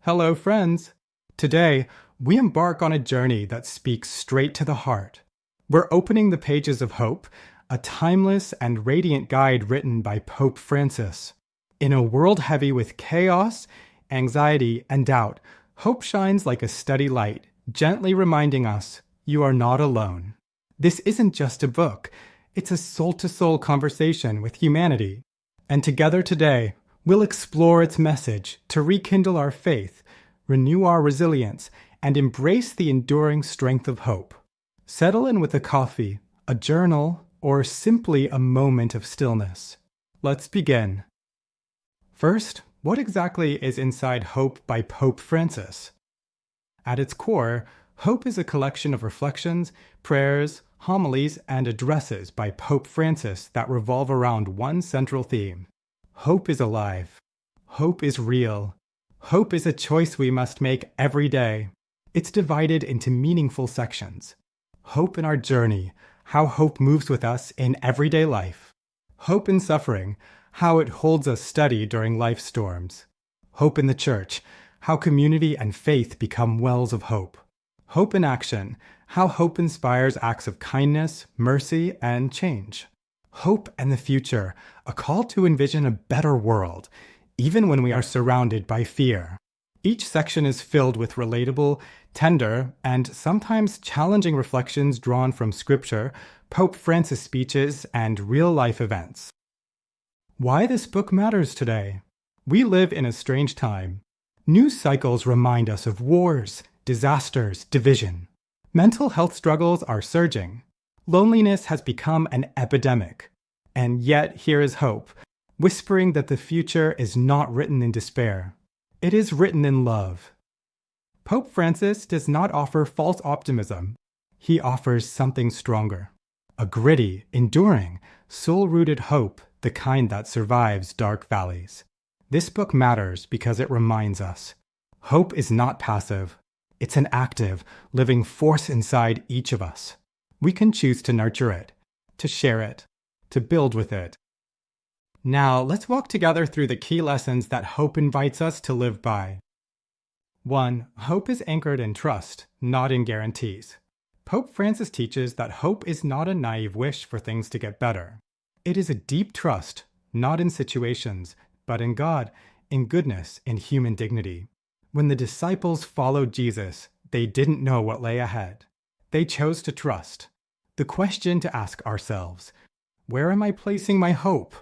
Hello, friends. Today, we embark on a journey that speaks straight to the heart. We're opening the pages of Hope, a timeless and radiant guide written by Pope Francis. In a world heavy with chaos, anxiety, and doubt, hope shines like a steady light, gently reminding us, you are not alone. This isn't just a book, it's a soul-to-soul conversation with humanity. And together today, we'll explore its message to rekindle our faith, renew our resilience, and embrace the enduring strength of hope. Settle in with a coffee, a journal, or simply a moment of stillness. Let's begin. First, what exactly is inside Hope by Pope Francis? At its core, Hope is a collection of reflections, prayers, homilies, and addresses by Pope Francis that revolve around one central theme. Hope is alive. Hope is real. Hope is a choice we must make every day. It's divided into meaningful sections. Hope in our journey, how hope moves with us in everyday life. Hope in suffering, how it holds us steady during life's storms. Hope in the church, how community and faith become wells of hope. Hope in action, how hope inspires acts of kindness, mercy, and change. Hope and the future, a call to envision a better world, even when we are surrounded by fear. Each section is filled with relatable, tender, and sometimes challenging reflections drawn from Scripture, Pope Francis speeches, and real-life events. Why this book matters today? We live in a strange time. News cycles remind us of wars, disasters, division. Mental health struggles are surging. Loneliness has become an epidemic. And yet here is hope, whispering that the future is not written in despair. It is written in love. Pope Francis does not offer false optimism. He offers something stronger. A gritty, enduring, soul-rooted hope, the kind that survives dark valleys. This book matters because it reminds us. Hope is not passive. It's an active, living force inside each of us. We can choose to nurture it, to share it, to build with it. Now, let's walk together through the key lessons that hope invites us to live by. 1. Hope is anchored in trust, not in guarantees. Pope Francis teaches that hope is not a naive wish for things to get better. It is a deep trust, not in situations, but in God, in goodness, in human dignity. When the disciples followed Jesus, they didn't know what lay ahead. They chose to trust. The question to ask ourselves, where am I placing my hope?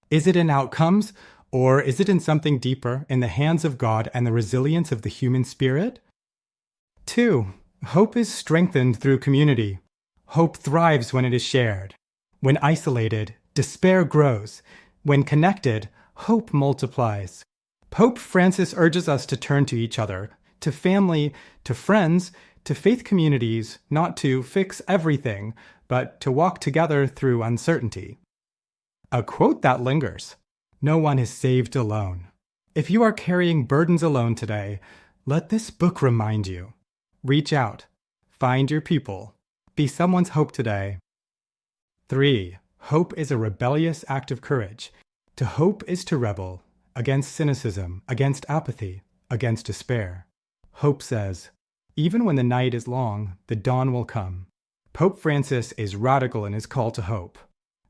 Is it in outcomes, or is it in something deeper, in the hands of God and the resilience of the human spirit? 2. Hope is strengthened through community. Hope thrives when it is shared. When isolated, despair grows. When connected, hope multiplies. Pope Francis urges us to turn to each other, to family, to friends, to faith communities, not to fix everything, but to walk together through uncertainty. A quote that lingers: no one is saved alone. If you are carrying burdens alone today, let this book remind you. Reach out. Find your people. Be someone's hope today. 3. Hope is a rebellious act of courage. To hope is to rebel against cynicism, against apathy, against despair. Hope says, even when the night is long, the dawn will come. Pope Francis is radical in his call to hope.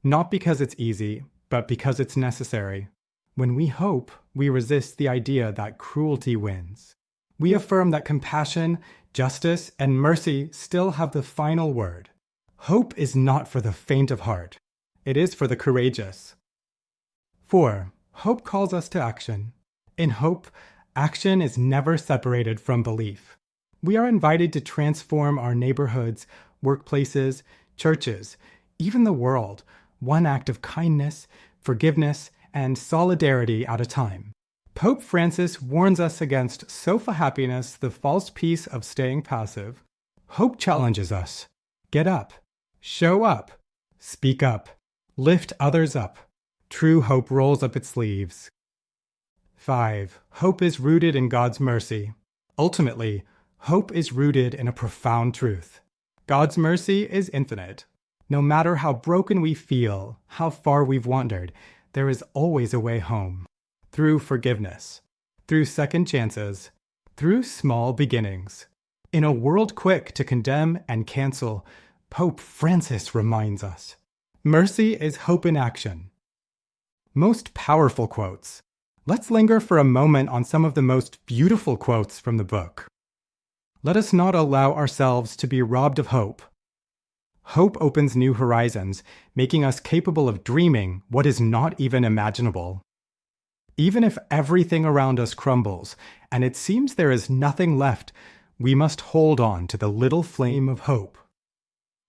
Not because it's easy, but because it's necessary. When we hope, we resist the idea that cruelty wins. We affirm that compassion, justice, and mercy still have the final word. Hope is not for the faint of heart. It is for the courageous. 4. Hope calls us to action. In hope, action is never separated from belief. We are invited to transform our neighborhoods, workplaces, churches, even the world, one act of kindness, forgiveness, and solidarity at a time. Pope Francis warns us against sofa happiness, the false peace of staying passive. Hope challenges us. Get up. Show up. Speak up. Lift others up. True hope rolls up its sleeves. 5. Hope is rooted in God's mercy. Ultimately, hope is rooted in a profound truth. God's mercy is infinite. No matter how broken we feel, how far we've wandered, there is always a way home. Through forgiveness, through second chances, through small beginnings. In a world quick to condemn and cancel, Pope Francis reminds us, mercy is hope in action. Most powerful quotes. Let's linger for a moment on some of the most beautiful quotes from the book. Let us not allow ourselves to be robbed of hope. Hope opens new horizons, making us capable of dreaming what is not even imaginable. Even if everything around us crumbles, and it seems there is nothing left, we must hold on to the little flame of hope.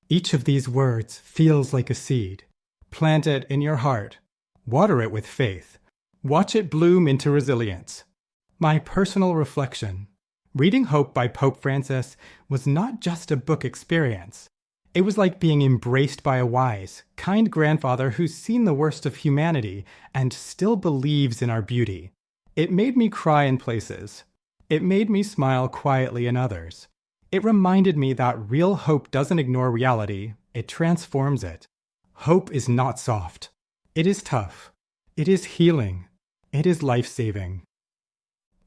Each of these words feels like a seed. Plant it in your heart. Water it with faith. Watch it bloom into resilience. My personal reflection. Reading Hope by Pope Francis was not just a book experience. It was like being embraced by a wise, kind grandfather who's seen the worst of humanity and still believes in our beauty. It made me cry in places. It made me smile quietly in others. It reminded me that real hope doesn't ignore reality, it transforms it. Hope is not soft. It is tough. It is healing. It is life-saving.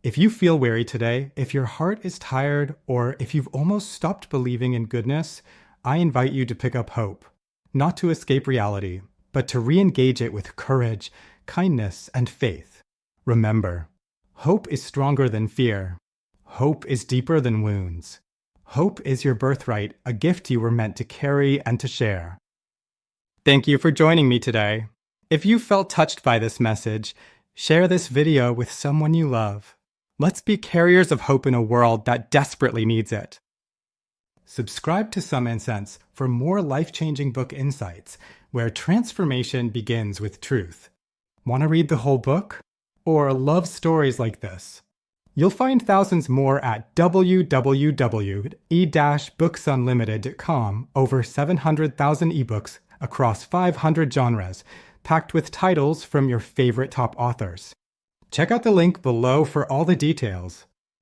If you feel weary today, if your heart is tired, or if you've almost stopped believing in goodness, I invite you to pick up hope, not to escape reality, but to re-engage it with courage, kindness, and faith. Remember, hope is stronger than fear. Hope is deeper than wounds. Hope is your birthright, a gift you were meant to carry and to share. Thank you for joining me today. If you felt touched by this message, share this video with someone you love. Let's be carriers of hope in a world that desperately needs it. Subscribe to Some Incense for more life-changing book insights, where transformation begins with truth. Want to read the whole book? Or love stories like this? You'll find thousands more at www.e-booksunlimited.com, over 700,000 ebooks across 500 genres, packed with titles from your favorite top authors. Check out the link below for all the details.